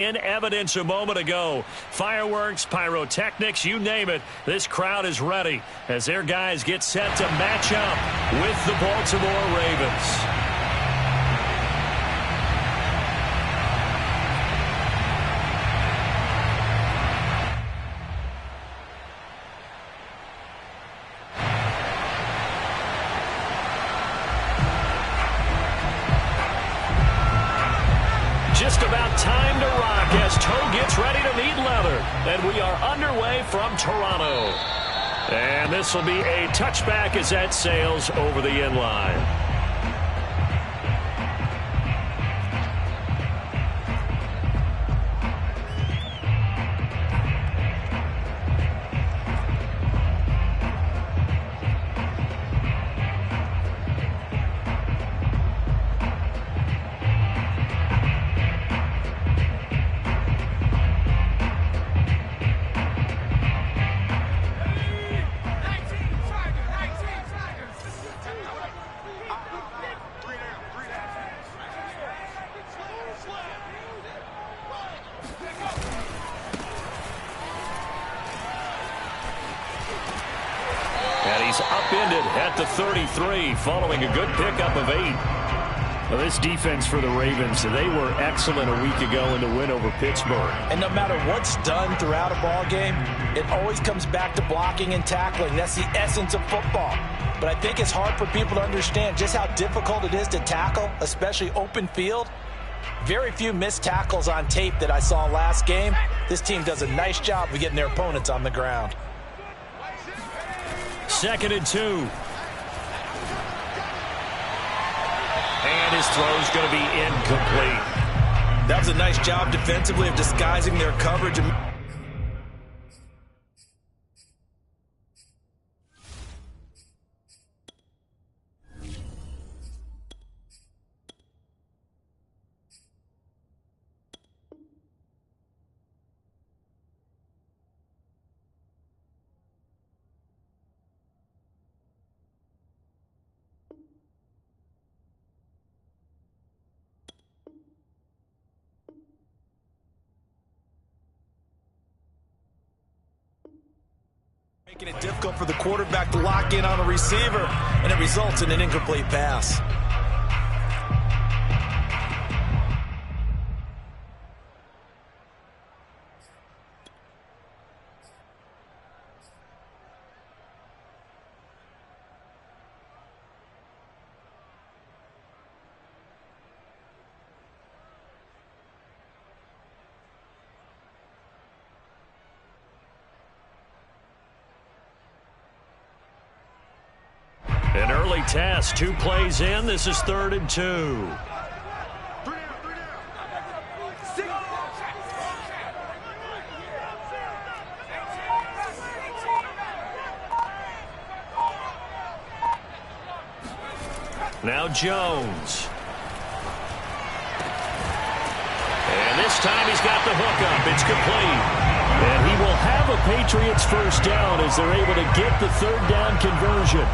In evidence a moment ago. Fireworks, pyrotechnics, you name it. This crowd is ready as their guys get set to match up with the Baltimore Ravens. Just about time to rock as Toe gets ready to meet leather. And we are underway from Toronto. And this will be a touchback as that sails over the end line. And he's upended at the 33 following a good pickup of 8. Well, this defense for the Ravens, they were excellent a week ago in the win over Pittsburgh. And no matter what's done throughout a ball game, it always comes back to blocking and tackling. That's the essence of football. But I think it's hard for people to understand just how difficult it is to tackle, especially open field. Very few missed tackles on tape that I saw last game. This team does a nice job of getting their opponents on the ground. 2nd and 2. And his throw's going to be incomplete. That was a nice job defensively of disguising their coverage. Making it difficult for the quarterback to lock in on a receiver, and it results in an incomplete pass. An early test, 2 plays in. This is 3rd and 2. Now Jones. And this time he's got the hook up. It's complete. And he will have a Patriots first down as they're able to get the 3rd down conversion.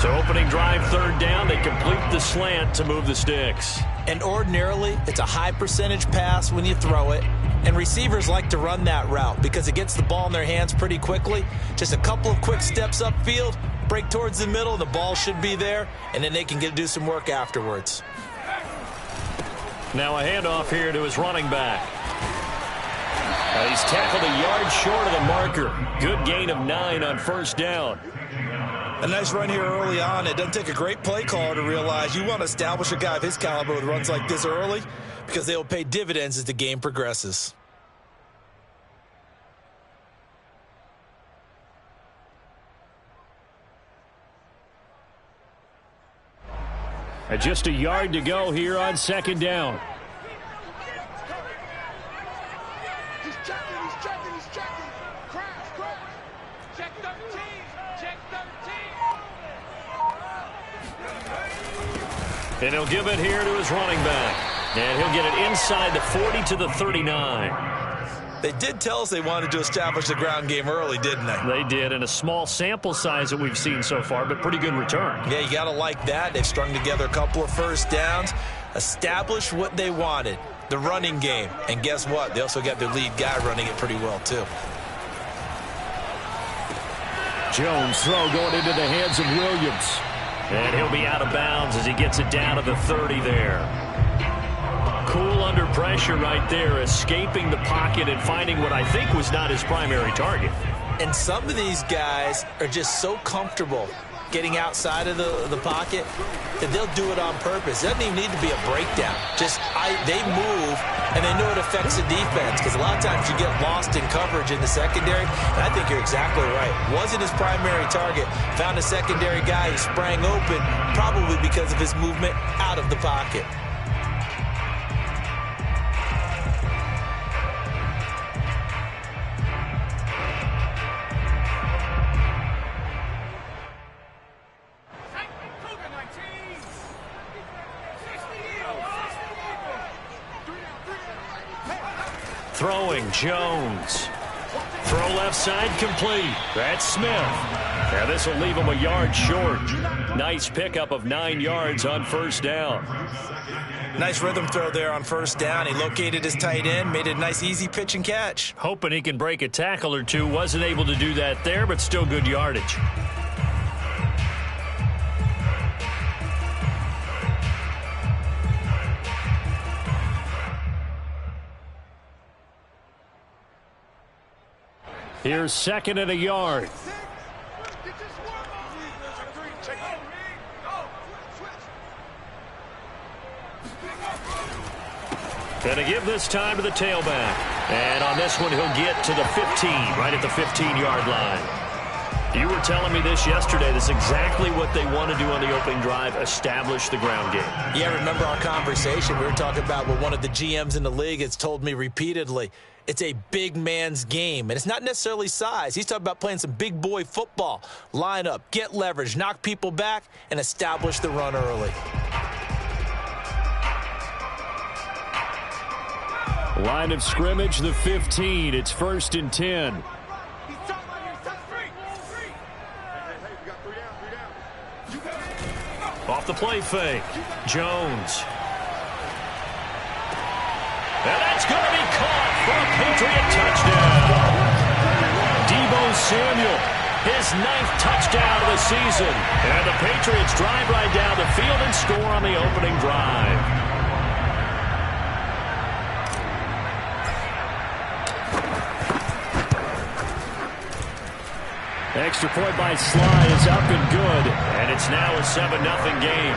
So opening drive 3rd down, they complete the slant to move the sticks. And ordinarily, it's a high percentage pass when you throw it. And receivers like to run that route because it gets the ball in their hands pretty quickly. Just a couple of quick steps upfield, break towards the middle, the ball should be there, and then they can do some work afterwards. Now a handoff here to his running back. He's tackled a yard short of the marker. Good gain of 9 on 1st down. A nice run here early on. It doesn't take a great play caller to realize you want to establish a guy of his caliber with runs like this early because they will pay dividends as the game progresses. And just a yard to go here on 2nd down. He's checking. Crash. Check 13. And he'll give it here to his running back. And he'll get it inside the 40 to the 39. They did tell us they wanted to establish the ground game early, didn't they? They did, and a small sample size that we've seen so far, but pretty good return. Yeah, you got to like that. They've strung together a couple of first downs, established what they wanted. the running game. And guess what? They also got their lead guy running it pretty well, too. Jones throw going into the hands of Williams. And he'll be out of bounds as he gets it down to the 30 there. Cool under pressure right there, escaping the pocket and finding what I think was not his primary target. And some of these guys are just so comfortable getting outside of the pocket that they'll do it on purpose. It doesn't even need to be a breakdown. They move, and they know it affects the defense, because a lot of times you get lost in coverage in the secondary, and I think you're exactly right. Wasn't his primary target. Found a secondary guy who sprang open, probably because of his movement out of the pocket. Throwing, Jones. Throw left side complete. That's Smith. Now this will leave him a yard short. Nice pickup of 9 yards on first down. Nice rhythm throw there on first down. He located his tight end, made it a nice easy pitch and catch. Hoping he can break a tackle or two. Wasn't able to do that there, but still good yardage. Here's second and a yard. Gonna give this time to the tailback. And on this one, he'll get to the 15, right at the 15-yard line. You were telling me this yesterday. This is exactly what they want to do on the opening drive, establish the ground game. Yeah, remember our conversation? We were talking about what one of the GMs in the league has told me repeatedly. It's a big man's game, and it's not necessarily size. He's talking about playing some big boy football. Line up, get leverage, knock people back, and establish the run early. Line of scrimmage, the 15. It's 1st and 10. Off the play fake. Jones. And that's going to be caught for a Patriot touchdown. Deebo Samuel, his 9th touchdown of the season. And the Patriots drive right down the field and score on the opening drive. Extra point by Sly is up and good. And it's now a 7-0 game.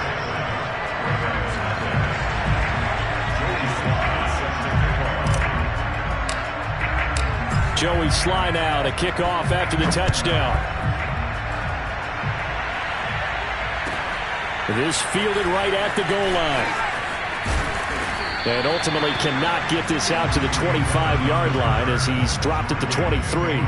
Joey Sly now to kick off after the touchdown. This fielded right at the goal line. And ultimately cannot get this out to the 25-yard line as he's dropped at the 23.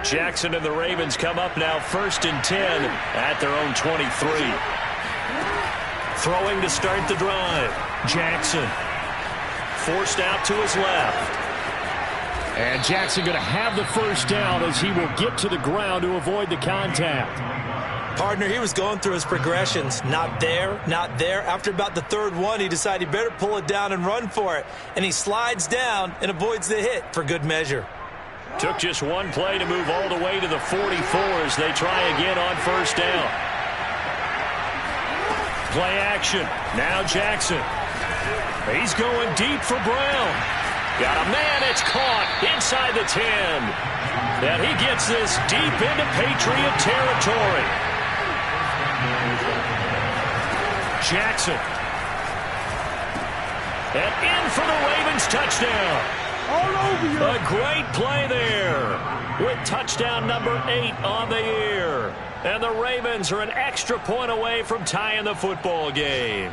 Jackson and the Ravens come up now 1st and 10 at their own 23. Throwing to start the drive. Jackson forced out to his left. And Jackson going to have the first down as he will get to the ground to avoid the contact. Partner, he was going through his progressions. Not there, not there. After about the 3rd one, he decided he better pull it down and run for it. And he slides down and avoids the hit for good measure. Took just one play to move all the way to the 44 as they try again on first down. Play action. Now Jackson. He's going deep for Brown. Got a man. It's caught inside the 10. And he gets this deep into Patriot territory. Jackson. And in for the Ravens touchdown. A great play there with touchdown number 8 on the year. And the Ravens are an extra point away from tying the football game.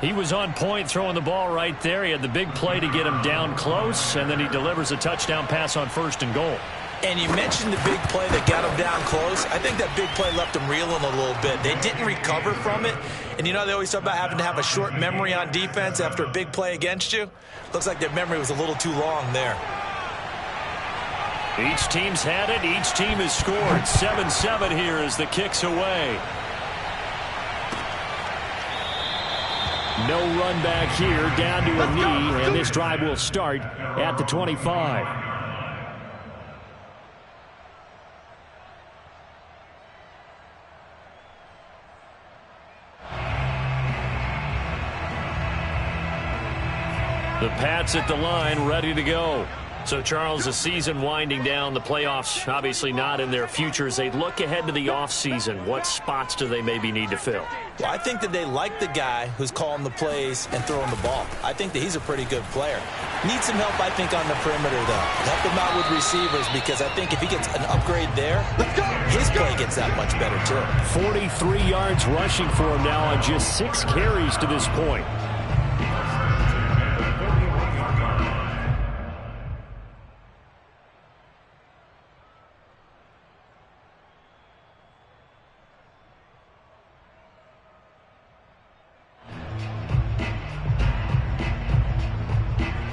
He was on point throwing the ball right there. He had the big play to get him down close, and then he delivers a touchdown pass on 1st and goal. And you mentioned the big play that got him down close. I think that big play left him reeling a little bit. They didn't recover from it. And you know they always talk about having to have a short memory on defense after a big play against you. Looks like their memory was a little too long there. Each team's had it. Each team has scored. 7-7 here as the kick's away. No run back here, down to a knee, and this drive will start at the 25. The Pats at the line, ready to go. So, Charles, the season winding down, the playoffs obviously not in their future. As they look ahead to the offseason, what spots do they maybe need to fill? Well, I think that they like the guy who's calling the plays and throwing the ball. I think that he's a pretty good player. Needs some help, I think, on the perimeter, though. Help him out with receivers, because I think if he gets an upgrade there, his play gets that much better, too. 43 yards rushing for him now on just 6 carries to this point.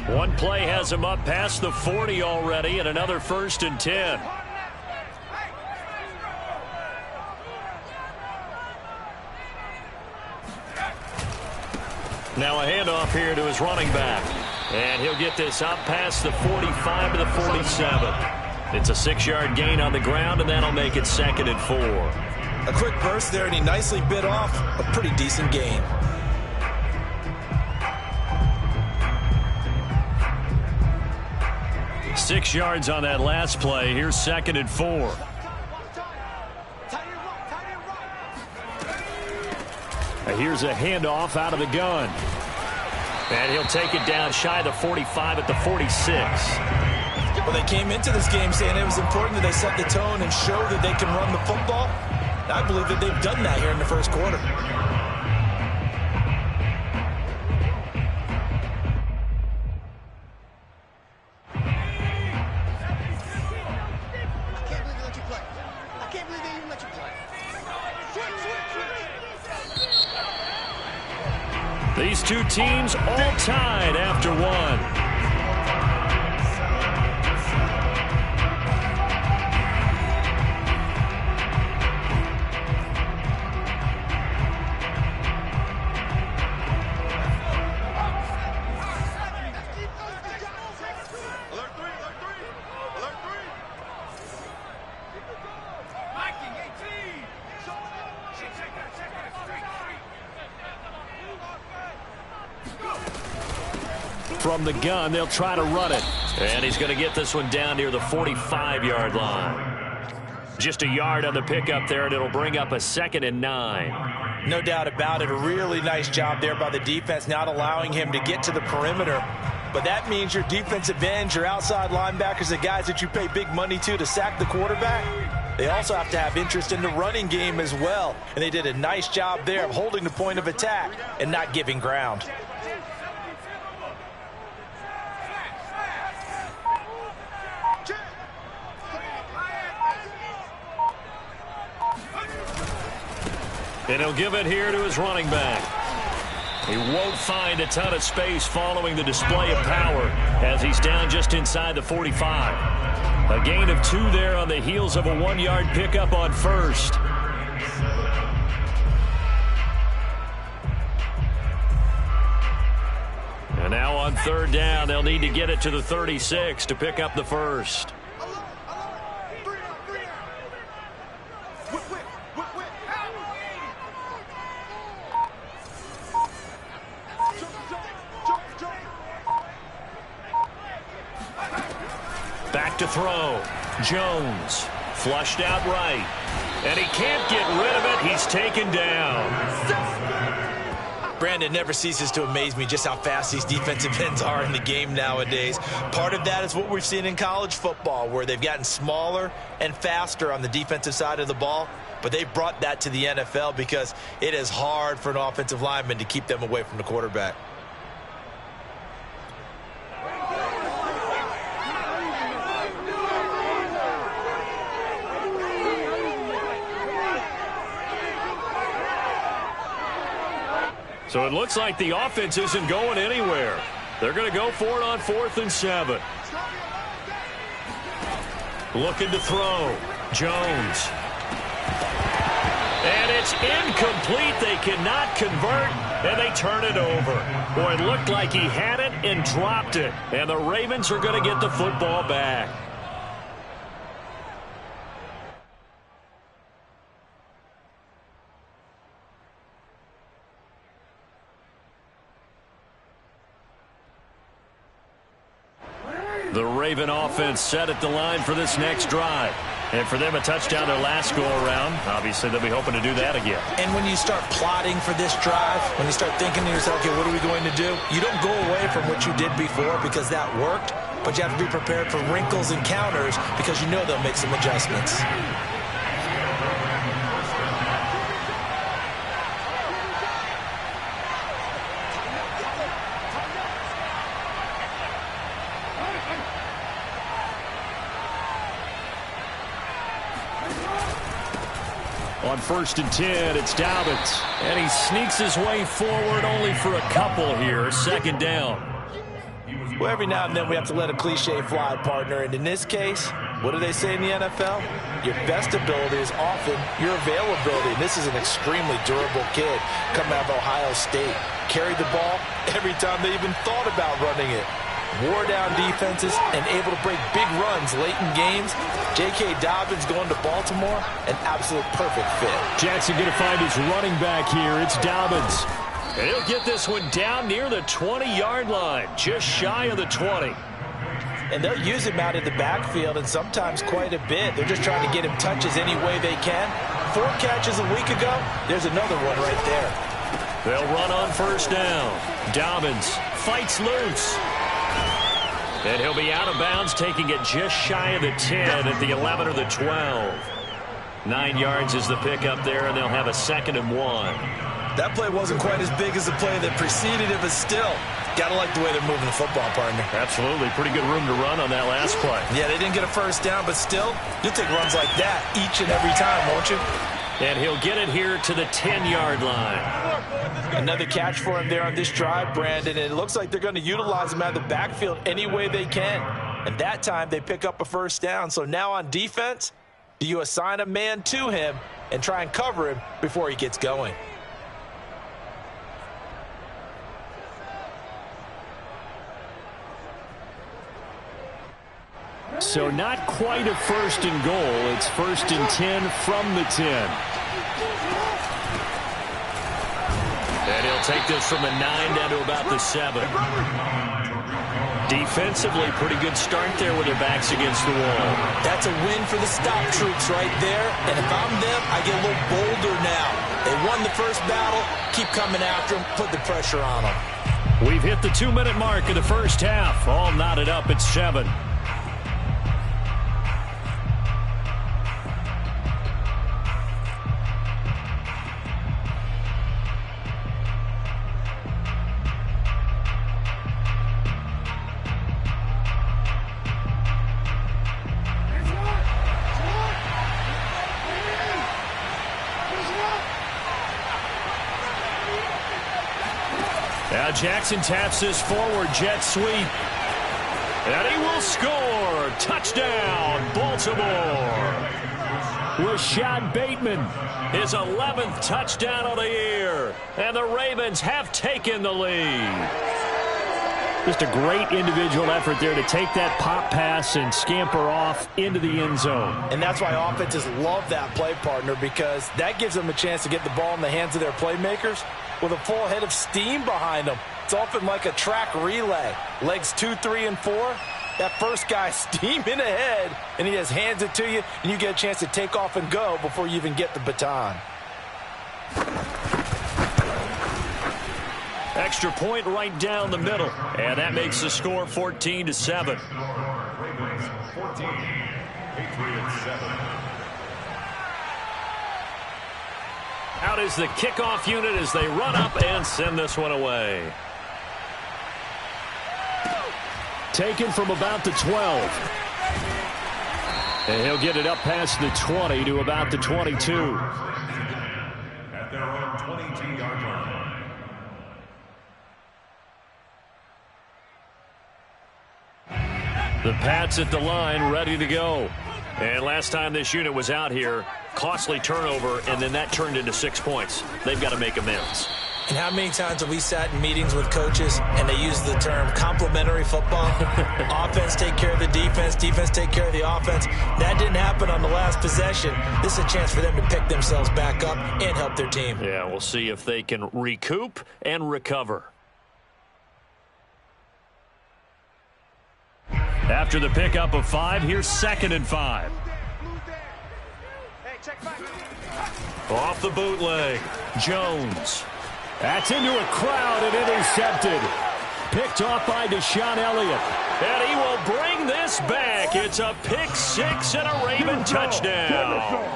One play has him up past the 40 already, and another 1st and 10. Now a handoff here to his running back. And he'll get this up past the 45 to the 47. It's a 6-yard gain on the ground, and that'll make it 2nd and 4. A quick burst there, and he nicely bit off a pretty decent gain. 6 yards on that last play. Here's 2nd and 4. Here's a handoff out of the gun. And he'll take it down shy of the 45 at the 46. Well, they came into this game saying it was important that they set the tone and show that they can run the football. I believe that they've done that here in the 1st quarter. These two teams all tied after one. From the gun, they'll try to run it. And he's going to get this one down near the 45-yard line. Just a yard on the pickup there, and it'll bring up a 2nd and 9. No doubt about it. A really nice job there by the defense, not allowing him to get to the perimeter. But that means your defensive ends, your outside linebackers, the guys that you pay big money to sack the quarterback, they also have to have interest in the running game as well. And they did a nice job there of holding the point of attack and not giving ground. And he'll give it here to his running back. He won't find a ton of space following the display of power as he's down just inside the 45. A gain of 2 there on the heels of a 1-yard pickup on 1st. And now on 3rd down, they'll need to get it to the 36 to pick up the 1st. Back to throw. Jones flushed out right. And he can't get rid of it. He's taken down. Brandon, never ceases to amaze me just how fast these defensive ends are in the game nowadays. Part of that is what we've seen in college football, where they've gotten smaller and faster on the defensive side of the ball. But they've brought that to the NFL because it is hard for an offensive lineman to keep them away from the quarterback. So it looks like the offense isn't going anywhere. They're going to go for it on 4th and 7. Looking to throw. Jones. And it's incomplete. They cannot convert, and they turn it over. Boy, it looked like he had it and dropped it. And the Ravens are going to get the football back. The Raven offense set at the line for this next drive. And for them, a touchdown their last go-around. Obviously, they'll be hoping to do that again. And when you start plotting for this drive, when you start thinking to yourself, okay, what are we going to do? You don't go away from what you did before because that worked, but you have to be prepared for wrinkles and counters because you know they'll make some adjustments. On 1st and 10, it's Dobbins. And he sneaks his way forward only for a couple here. 2nd down. Well, every now and then we have to let a cliche fly, partner. And in this case, what do they say in the NFL? Your best ability is often your availability. And this is an extremely durable kid coming out of Ohio State. Carried the ball every time they even thought about running it. Wore down defenses and able to break big runs late in games. J.K. Dobbins going to Baltimore, an absolute perfect fit. Jackson going to find his running back here. It's Dobbins. And he'll get this one down near the 20-yard line, just shy of the 20. And they'll use him out in the backfield, and sometimes quite a bit. They're just trying to get him touches any way they can. 4 catches a week ago, there's another one right there. They'll run on 1st down. Dobbins fights loose. And he'll be out of bounds, taking it just shy of the 10 at the 11 or the 12. 9 yards is the pickup there, and they'll have a 2nd and 1. That play wasn't quite as big as the play that preceded it, but still, got to like the way they're moving the football, partner. Absolutely. Pretty good room to run on that last play. Yeah, they didn't get a 1st down, but still, you'll take runs like that each and every time, won't you? And he'll get it here to the 10-yard line. Another catch for him there on this drive, Brandon, and it looks like they're going to utilize him out of the backfield any way they can. And that time, they pick up a 1st down. So now on defense, do you assign a man to him and try and cover him before he gets going? So not quite a 1st and goal. It's 1st and 10 from the 10. And he'll take this from the 9 down to about the 7. Defensively, pretty good start there with their backs against the wall. That's a win for the stop troops right there. And if I'm them, I get a little bolder now. They won the first battle. Keep coming after them. Put the pressure on them. We've hit the 2-minute mark of the first half. All knotted up at 7. Now Jackson taps this forward jet sweep. And he will score. Touchdown, Baltimore. Rashad Bateman, his 11th touchdown of the year. And the Ravens have taken the lead. Just a great individual effort there to take that pop pass and scamper off into the end zone. And that's why offenses love that play, partner, because that gives them a chance to get the ball in the hands of their playmakers with a full head of steam behind them. It's often like a track relay. Legs 2, 3, and 4. That first guy steaming ahead, and he just hands it to you, and you get a chance to take off and go before you even get the baton. extra point right down the middle. And that makes the score 14-7. Ravens 14, Patriots 7. Out is the kickoff unit as they run up and send this one away. Taken from about the 12. And he'll get it up past the 20 to about the 22. At their own 22-yard line. The Pats at the line, ready to go. And last time this unit was out here, costly turnover, and then that turned into 6 points. They've got to make amends. And how many times have we sat in meetings with coaches and they use the term complementary football? Offense take care of the defense, defense take care of the offense. That didn't happen on the last possession. This is a chance for them to pick themselves back up and help their team. Yeah, we'll see if they can recoup and recover. After the pickup of 5, here's 2nd and 5. Off the bootleg, Jones. That's into a crowd and intercepted. Picked off by Deshaun Elliott. And he will bring this back. It's a pick 6 and a Raven touchdown.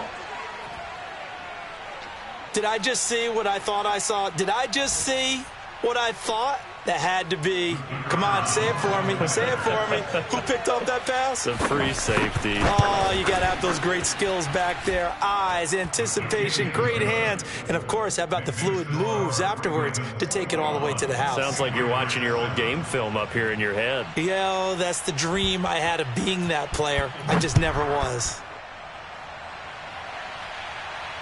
Did I just see what I thought I saw? Did I just see what I thought? That had to be. Come on, say it for me. Say it for me. Who picked up that pass? The free safety. Oh, you got to have those great skills back there. Eyes, anticipation, great hands. And, of course, how about the fluid moves afterwards to take it all the way to the house? Sounds like you're watching your old game film up here in your head. Yeah, that's the dream I had of being that player. I just never was.